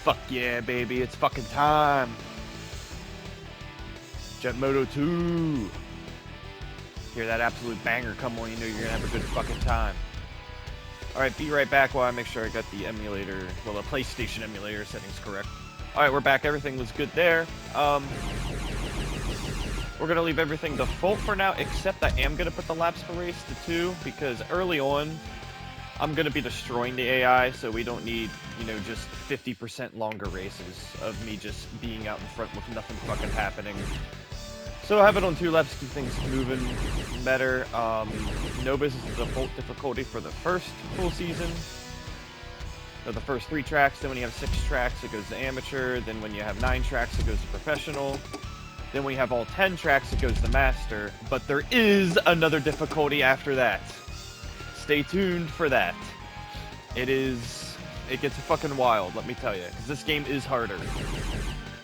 Fuck yeah, baby, it's fucking time. Jet Moto 2. Hear that absolute banger come on, you know you're gonna have a good fucking time. Alright, be right back while I make sure I got the emulator, well, the PlayStation emulator settings correct. Alright, we're back. Everything was good there. We're gonna leave everything default for now, except I am gonna put the laps per race to 2, because early on, I'm gonna be destroying the AI, so we don't need, you know, just 50% longer races of me just being out in front with nothing fucking happening. So I'll have it on 2 laps to keep things moving better. Nobis is the default difficulty for the first full season. So the first 3 tracks, then when you have 6 tracks, it goes to amateur. Then when you have 9 tracks, it goes to professional. Then when you have all 10 tracks, it goes to master. But there is another difficulty after that. Stay tuned for that. It gets fucking wild, let me tell you. Because this game is harder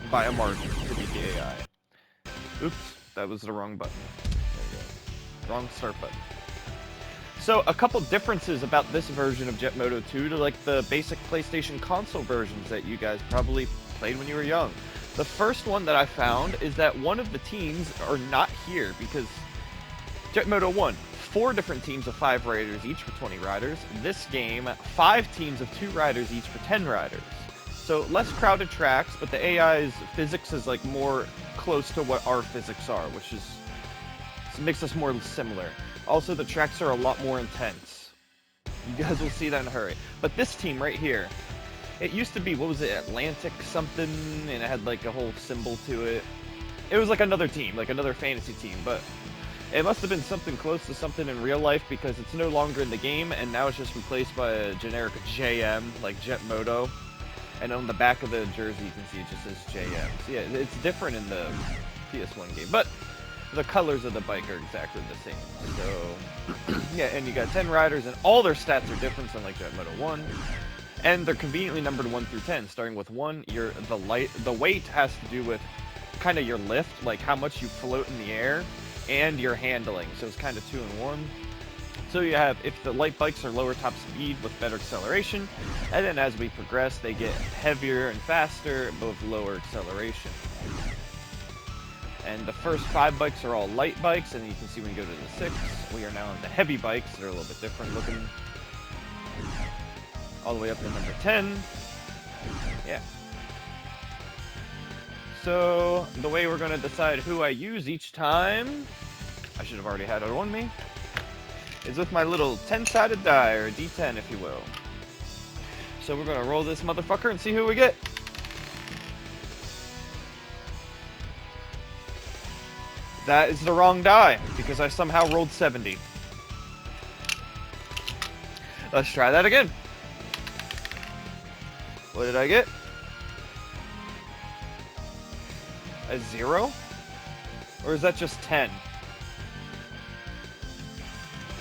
by a margin to beat the AI. Oops, that was the wrong button. There we go. Wrong start button. So, a couple differences about this version of Jet Moto 2 to, like, the basic PlayStation console versions that you guys probably played when you were young. The first one that I found is that one of the teams are not here, because Jet Moto 1, 4 different teams of 5 riders, each for 20 riders. This game, 5 teams of 2 riders, each for 10 riders. So, less crowded tracks, but the AI's physics is, like, more close to what our physics are, which is makes us more similar. Also, the tracks are a lot more intense. You guys will see that in a hurry. But this team right here, it used to be, what was it, Atlantic something, and it had like a whole symbol to it. It was like another team, like another fantasy team, but it must have been something close to something in real life because it's no longer in the game, and now it's just replaced by a generic JM, like Jet Moto. And on the back of the jersey, you can see it just says JM. So yeah, it's different in the PS1 game, but the colors of the bike are exactly the same. So, yeah, and you got 10 riders, and all their stats are different than like Jet Moto 1. And they're conveniently numbered 1 through 10. Starting with 1, the weight has to do with kind of your lift, like how much you float in the air, and your handling. So it's kind of 2 in 1. So you have, if the light bikes are lower top speed with better acceleration, and then as we progress, they get heavier and faster, both lower acceleration. And the first 5 bikes are all light bikes, and you can see when you go to the 6, we are now on the heavy bikes. They're a little bit different looking. All the way up to number 10. Yeah. So, the way we're going to decide who I use each time, I should have already had it on me, is with my little 10-sided die, or a D10 if you will. So we're going to roll this motherfucker and see who we get. That is the wrong die, because I somehow rolled 70. Let's try that again. What did I get? A 0? Or is that just 10?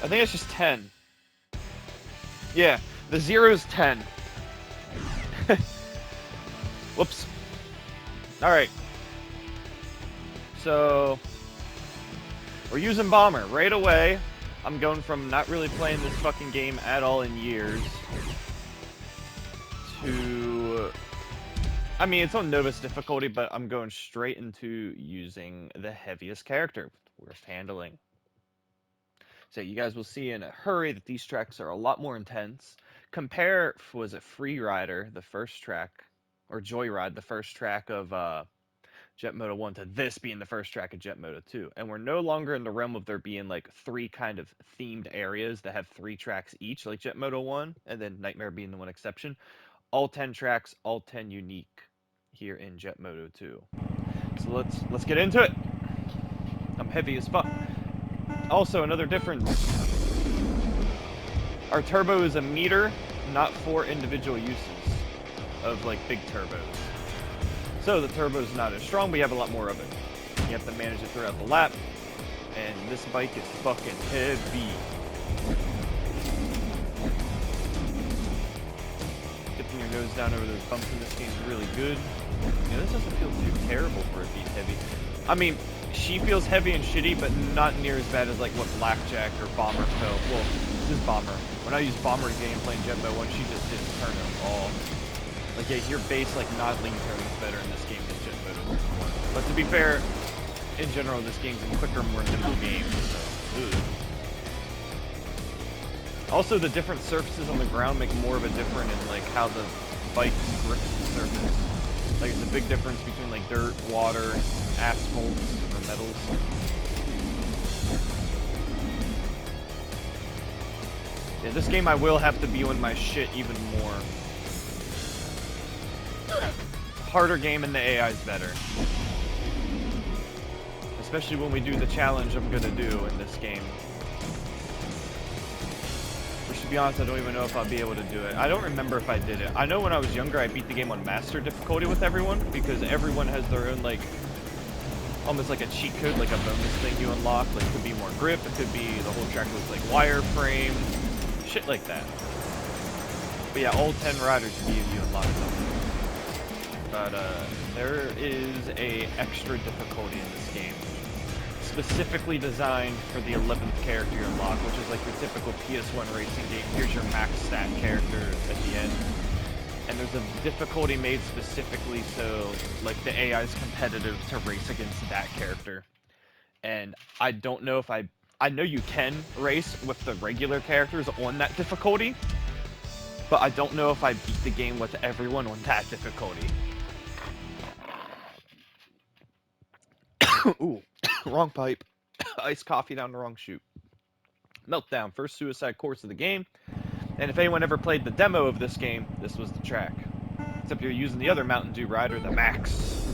I think it's just 10. Yeah, the 0 is 10. Whoops. Alright. So, we're using Bomber. Right away, I'm going from not really playing this fucking game at all in years to... I mean, it's on Novus difficulty, but I'm going straight into using the heaviest character, with handling. So you guys will see in a hurry that these tracks are a lot more intense. Compare, was it Free Rider, the first track, or Joyride, the first track of Jet Moto 1, to this being the first track of Jet Moto 2. And we're no longer in the realm of there being like 3 kind of themed areas that have 3 tracks each, like Jet Moto 1, and then Nightmare being the one exception. All 10 tracks, all 10 unique here in Jet Moto 2. So let's get into it. I'm heavy as fuck. Also, another difference. Our turbo is a meter, not for individual uses of like big turbos. So the turbo is not as strong, but you have a lot more of it. You have to manage it throughout the lap. And this bike is fucking heavy. Dipping your nose down over those bumps in this game is really good. Yeah, this doesn't feel too terrible for it being heavy. I mean, she feels heavy and shitty, but not near as bad as like what Blackjack or Bomber felt. Well, this is Bomber. When I used Bomber game playing Jet Moto 1, she just didn't turn at all. Like, yeah, your base, like, not lean turn is better in this game than Jet Moto. But to be fair, in general, this game's a quicker, more nimble game, so... Ooh. Also, the different surfaces on the ground make more of a difference in, like, how the bike grips the surface. Like, it's a big difference between, like, dirt, water, asphalt, or metals. Yeah, this game I will have to be on my shit even more. Harder game and the AI is better. Especially when we do the challenge I'm gonna do in this game. Which, to be honest, I don't even know if I'll be able to do it. I don't remember if I did it. I know when I was younger I beat the game on master difficulty with everyone, because everyone has their own, like, almost like a cheat code, like a bonus thing you unlock. Like, it could be more grip, it could be the whole track looks like wireframe, shit like that. But yeah, all 10 riders give you unlock something. But there is a extra difficulty in this game, specifically designed for the 11th character you unlock, which is like your typical PS1 racing game. Here's your max stat character at the end. And there's a difficulty made specifically so, like, the AI is competitive to race against that character. And I don't know if I know you can race with the regular characters on that difficulty, but I don't know if I beat the game with everyone on that difficulty. Ooh, wrong pipe. Iced coffee down the wrong chute. Meltdown, first suicide course of the game. And if anyone ever played the demo of this game, this was the track. Except you're using the other Mountain Dew rider, the Max.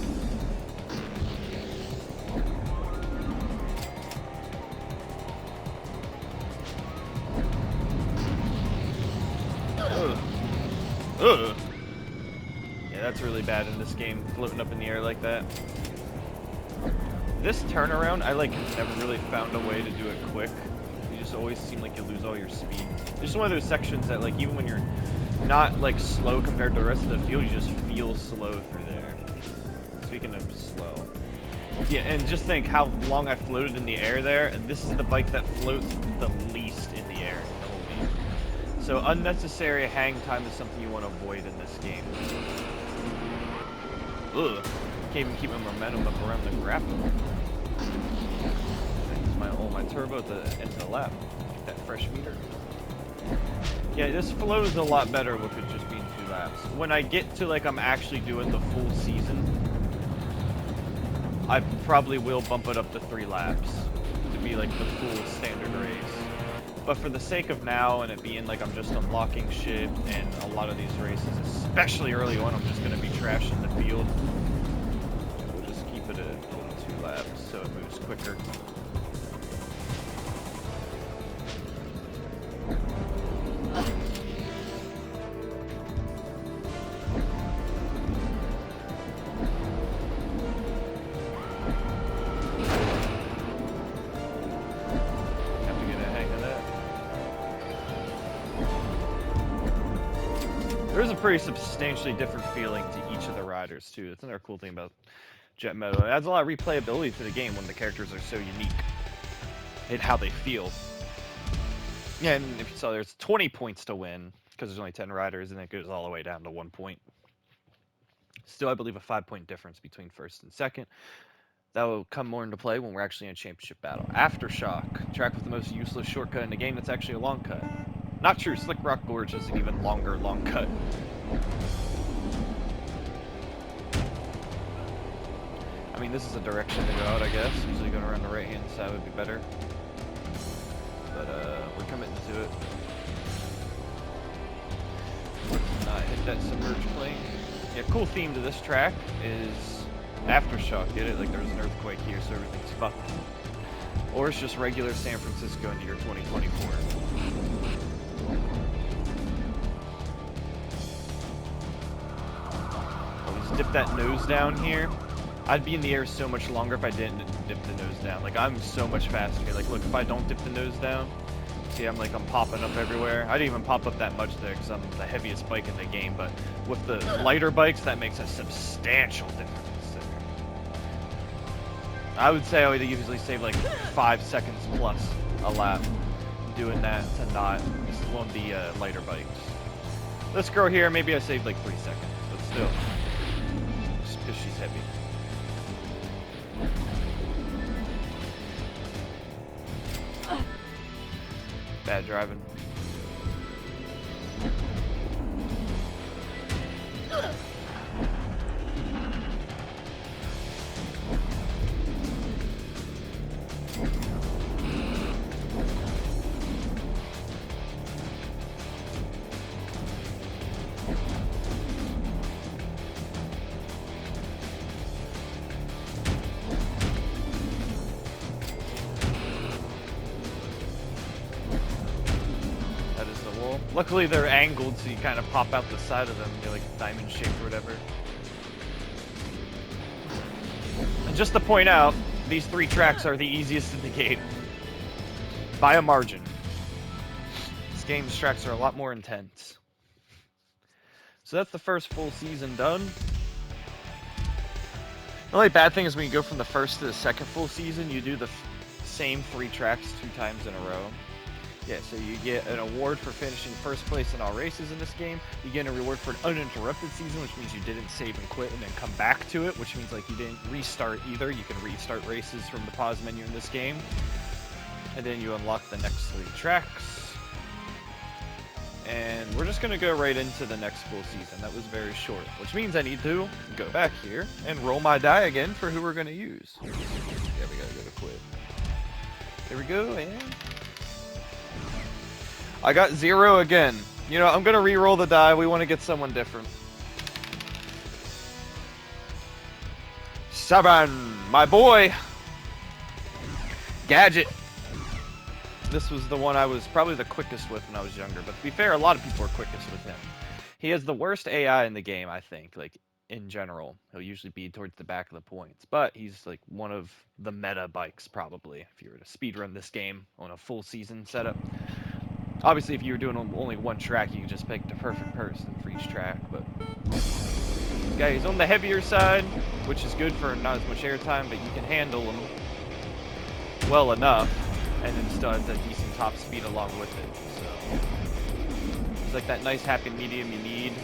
Ugh. Ugh. Yeah, that's really bad in this game, floating up in the air like that. This turnaround, I, like, never really found a way to do it quick. You just always seem like you lose all your speed. It's just one of those sections that, like, even when you're not, like, slow compared to the rest of the field, you just feel slow through there. Speaking of slow. Yeah, and just think how long I floated in the air there, and this is the bike that floats the least in the air in the whole game. So unnecessary hang time is something you want to avoid in this game. Ugh. Can't even keep my momentum up around the grapple. Use my turbo at the end of the lap. Get that fresh meter. Yeah, this flows a lot better with it just being 2 laps. When I get to, like, I'm actually doing the full season, I probably will bump it up to 3 laps to be, like, the full standard race. But for the sake of now and it being like I'm just unlocking shit, and a lot of these races, especially early on, I'm just going to be trashing the field. Put it in 2 laps so it moves quicker. Have to get a hang of that. There's a pretty substantially different feeling to each of the riders too. That's another cool thing about Jet Moto. It adds a lot of replayability to the game when the characters are so unique in how they feel. Yeah, and if you saw, there's 20 points to win because there's only 10 riders, and it goes all the way down to 1 point. Still, I believe a 5-point difference between first and second. That will come more into play when we're actually in a championship battle. Aftershock, track with the most useless shortcut in the game that's actually a long cut. Not true, Slick Rock Gorge is an even longer long cut. I mean, this is a direction to go out, I guess. Usually going around the right-hand side would be better. But, we're committing to it. Not hit that submerged plane. Yeah, cool theme to this track is Aftershock, get it? Like, there's an earthquake here, so everything's fucked. Or it's just regular San Francisco in the year 2024. Always dip that nose down here. I'd be in the air so much longer if I didn't dip the nose down. Like, I'm so much faster. Like, look, if I don't dip the nose down, see, I'm popping up everywhere. I didn't even pop up that much there because I'm the heaviest bike in the game, but with the lighter bikes, that makes a substantial difference there. I would say I would usually save like 5 seconds plus a lap doing that to not on the lighter bikes. This girl here, maybe I saved like 3 seconds, but still. Just because she's heavy. Bad driving. Luckily they're angled so you kind of pop out the side of them. They're like diamond shaped or whatever. And just to point out, these 3 tracks are the easiest in the game. By a margin. This game's tracks are a lot more intense. So that's the first full season done. The only bad thing is when you go from the first to the second full season, you do the same 3 tracks 2 times in a row. Yeah, so you get an award for finishing first place in all races in this game. You get a reward for an uninterrupted season, which means you didn't save and quit and then come back to it, which means like you didn't restart either. You can restart races from the pause menu in this game. And then you unlock the next 3 tracks. And we're just going to go right into the next full season. That was very short, which means I need to go back here and roll my die again for who we're going to use. Yeah, we got to go to quit. There we go, and... I got 0 again. You know, I'm gonna re-roll the die. We want to get someone different. 7, my boy. Gadget. This was the one I was probably the quickest with when I was younger. But to be fair, a lot of people are quickest with him. He has the worst AI in the game, I think. Like, in general. He'll usually be towards the back of the points. But he's like one of the meta bikes, probably. If you were to speedrun this game on a full season setup. Obviously, if you were doing only 1 track, you could just pick the perfect person for each track, but... This guy is on the heavier side, which is good for not as much airtime, but you can handle him well enough, and then still has that decent top speed along with it, so... It's like that nice happy medium you need.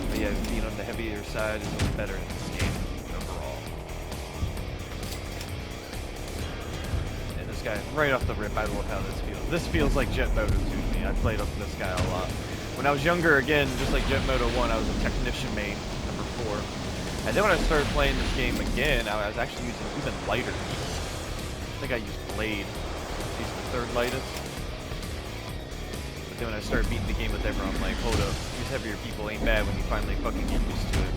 But yeah, being on the heavier side is much better in this game, overall. Guy right off the rip, I love how this feels. This feels like Jet Moto 2 to me. I played up this guy a lot. When I was younger, again, just like Jet Moto 1, I was a technician main, number 4. And then when I started playing this game again, I was actually using even lighter. I think I used Blade. He's the 3rd lightest. But then when I started beating the game with everyone, I'm like, hold up, these heavier people ain't bad when you finally fucking get used to it.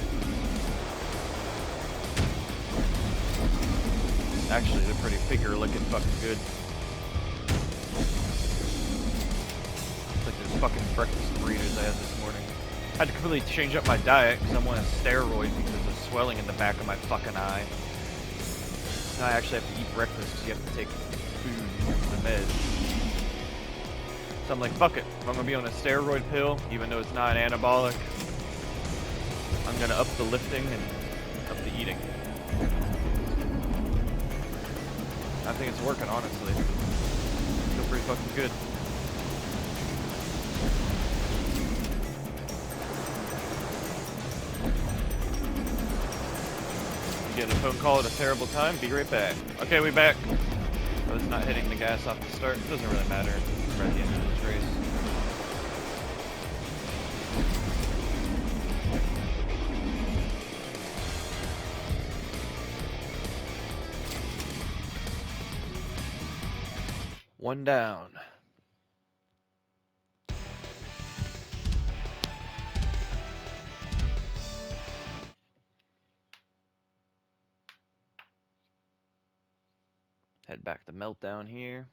Actually, they're pretty figure looking fucking good. It's like those fucking breakfast burritos I had this morning. I had to completely change up my diet because I'm on a steroid because of swelling in the back of my fucking eye. Now I actually have to eat breakfast because you have to take food, the meds. So I'm like, fuck it. If I'm going to be on a steroid pill, even though it's not an anabolic, I'm going to up the lifting and up the eating. I think it's working, honestly. I feel pretty fucking good. You getting a phone call at a terrible time? Be right back. Okay, we back. I was not hitting the gas off the start. It doesn't really matter. We're at the end of this race. One down. Head back to Meltdown here.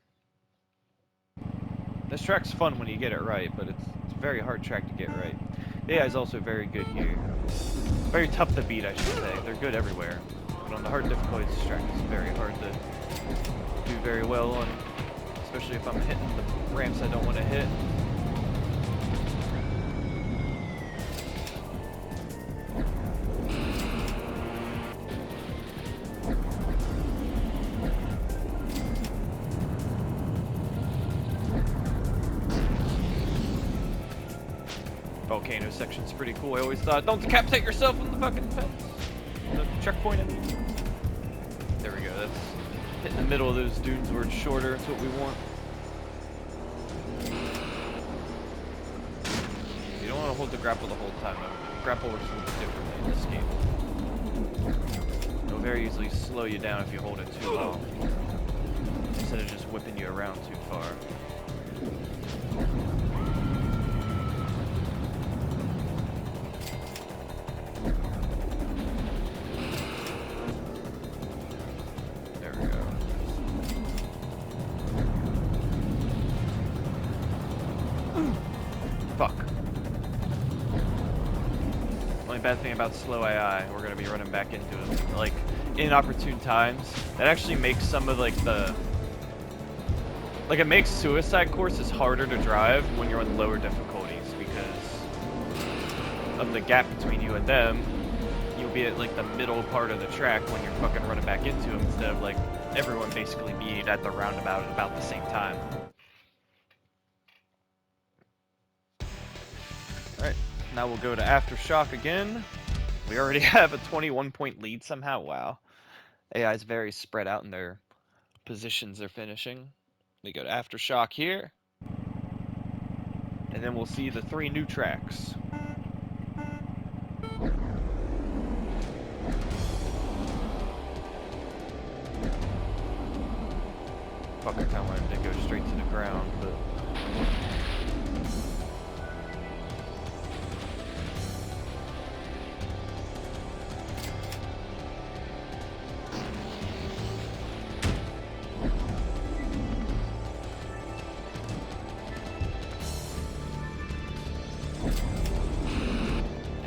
This track's fun when you get it right, but it's a very hard track to get right. The AI is also very good here. Very tough to beat, I should say. They're good everywhere. But on the hard difficulty, this track is very hard to do very well on. Especially if I'm hitting the ramps I don't want to hit. volcano section's pretty cool. I always thought, don't decapitate yourself on the fucking fence. The checkpoint, I mean. There we go. That's hitting the middle of those dunes where it's shorter. That's what we want. You don't want to hold the grapple the whole time, though. Grapple works a little differently in this game. It'll very easily slow you down if you hold it too long, instead of just whipping you around too far. There we go. Fuck. Only bad thing about slow AI, we're gonna be running back into it, like, inopportune times. That actually makes some of, like, it makes suicide courses harder to drive when you're on lower difficulties, because of the gap between you and them. You'll be at, like, the middle part of the track when you're fucking running back into them, instead of, like, everyone basically being at the roundabout at about the same time. Alright, now we'll go to Aftershock again. We already have a 21-point lead somehow. Wow. AI is very spread out in their positions they're finishing. We go to Aftershock here. And then we'll see the 3 new tracks. Fuck, I kinda wanted to go straight to the ground, but...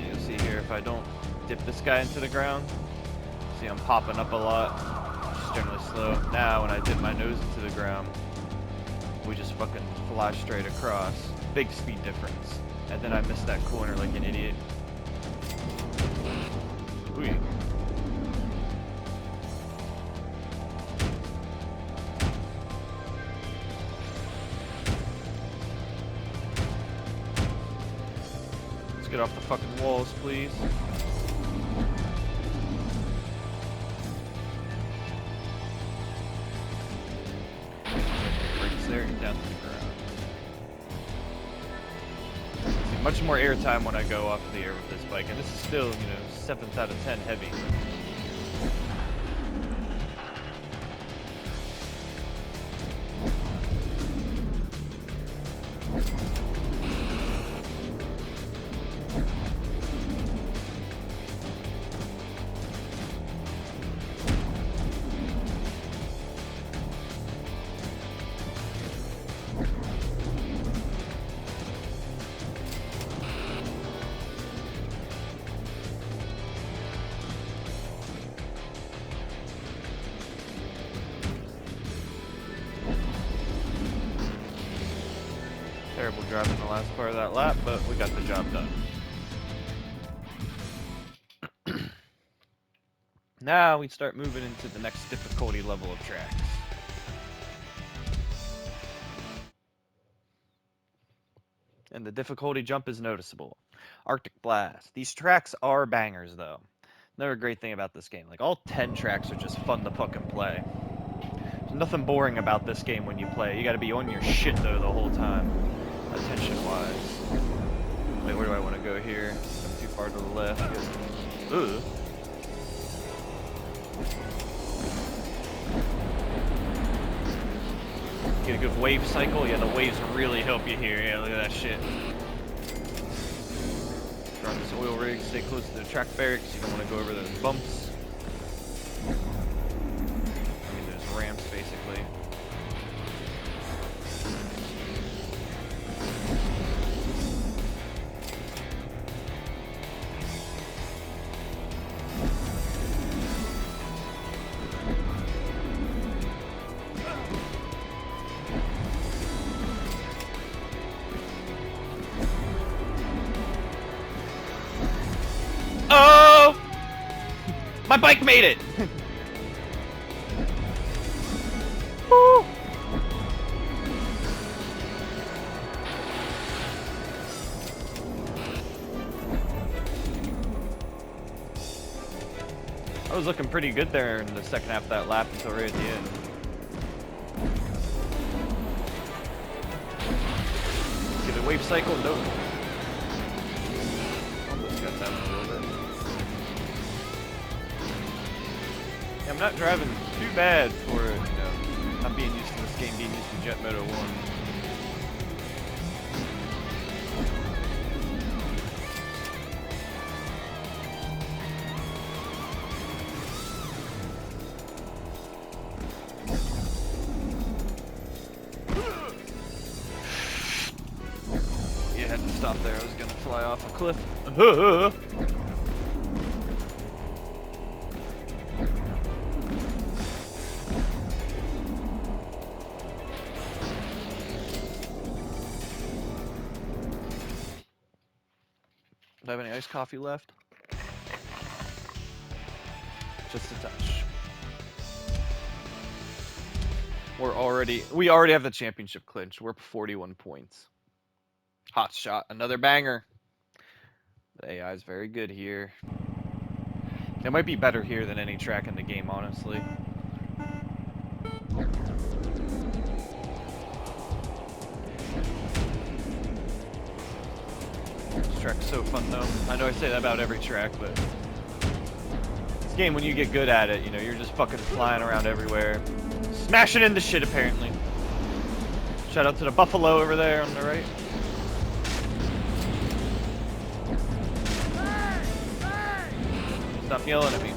You'll see here, if I don't dip this guy into the ground, see I'm popping up a lot. Generally slow. Now when I dip my nose into the ground, we just fucking fly straight across. Big speed difference. And then I missed that corner like an idiot. Ooh. Let's get off the fucking walls, please. There down to the ground. See, much more airtime when I go off the air with this bike, and this is still, 7th out of 10 heavy. Terrible driving the last part of that lap, but we got the job done. Now we start moving into the next difficulty level of tracks. And the difficulty jump is noticeable. Arctic Blast. These tracks are bangers, though. Another great thing about this game, like, all 10 tracks are just fun to fucking play. There's nothing boring about this game when you play. You gotta be on your shit, though, the whole time. Attention-wise. Wait, where do I want to go here? I'm too far to the left. Ugh. Get a good wave cycle. Yeah, the waves really help you here. Yeah, look at that shit. Run this oil rig. Stay close to the track barracks. You don't want to go over those bumps. I mean, there's ramps, basically. Oh! My bike made it! Woo! I was looking pretty good there in the second half of that lap until right at the end. Get a wave cycle, nope. Almost got that one over. Yeah, I'm not driving too bad for it, you know, not being used to this game, being used to Jet Moto 1. Stop there, I was gonna fly off a cliff. Do I have any iced coffee left? Just a touch. We already have the championship clinch. We're 41 points. Hot shot, another banger. The AI is very good here. It might be better here than any track in the game, honestly. This track's so fun, though. I know I say that about every track, but this game, when you get good at it, you know, you're just fucking flying around everywhere. Smashing into shit, apparently. Shout out to the Buffalo over there on the right. Stop yelling at me.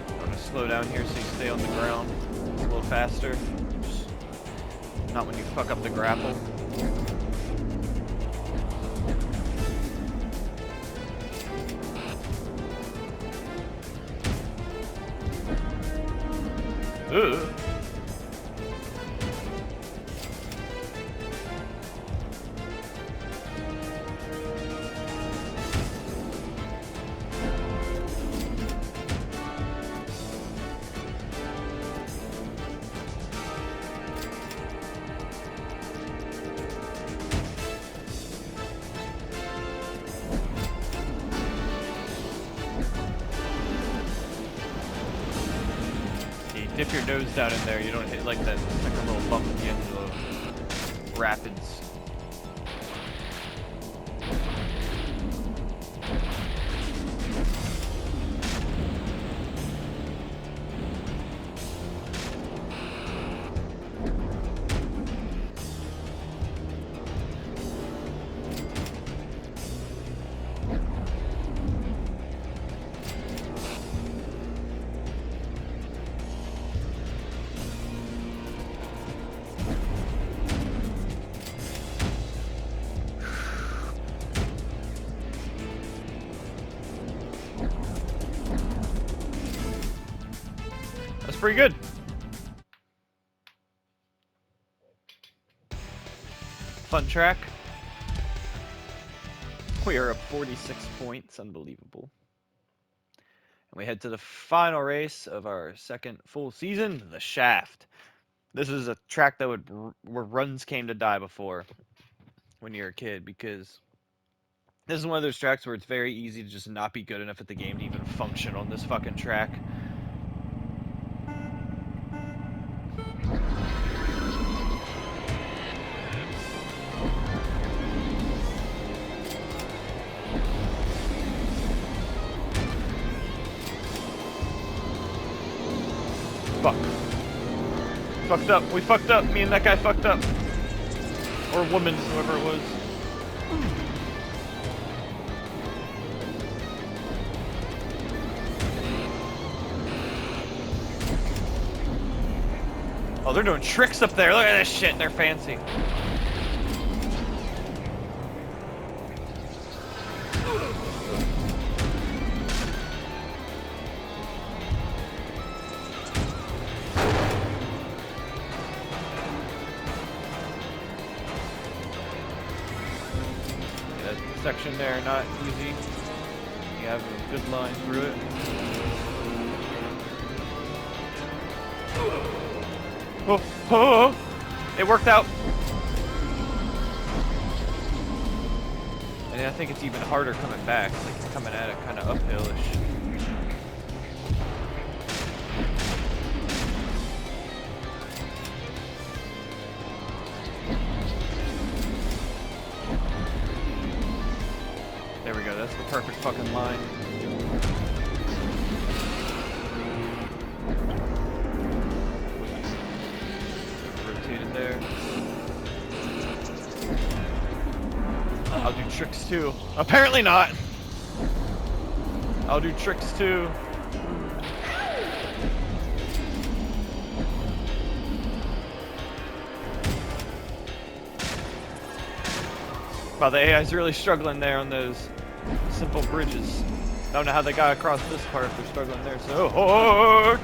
I'm gonna slow down here so you stay on the ground a little faster. Just not when you fuck up the grapple. Ugh. Dip your nose down in there, you don't hit like that, like a little bump at the end of the rapids. Pretty good. Fun track. We are up 46 points, unbelievable. And we head to the final race of our second full season, the Shaft. This is a track that where runs came to die before when you're a kid, because this is one of those tracks where it's very easy to just not be good enough at the game to even function on this fucking track. Fuck. Fucked up. We fucked up. Me and that guy fucked up. Or woman, whoever it was. Oh, they're doing tricks up there. Look at this shit. They're fancy. Section there, not easy. You have a good line through it. Oh, oh, it worked out. And I think it's even harder coming back. Like it's coming at it kind of uphillish. There we go. That's the perfect fucking line. Rotated there. I'll do tricks too. Apparently not. I'll do tricks too. Wow, the AI's really struggling there on those simple bridges. I don't know how they got across this part if they're struggling there so hard.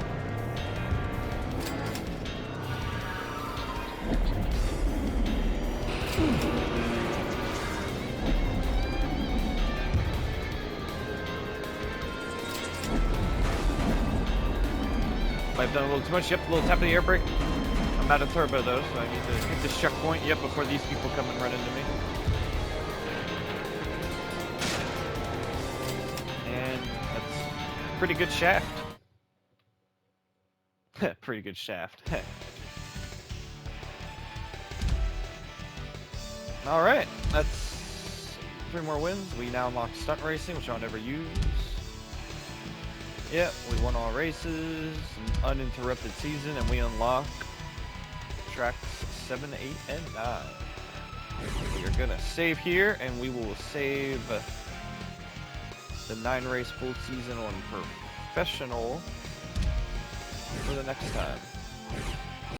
Might have done a little too much. Yep, a little tap of the air brake. I'm out of turbo though, so I need to hit this checkpoint. Yep, before these people come and run into me. And that's pretty good shaft. Pretty good shaft. Alright, that's 3 more wins. We now unlock stunt racing, which I'll never use. Yep, we won all races, an uninterrupted season, and we unlock tracks 7, 8, and 9. We are gonna save here, and we will save the 9 race full season on professional for the next time.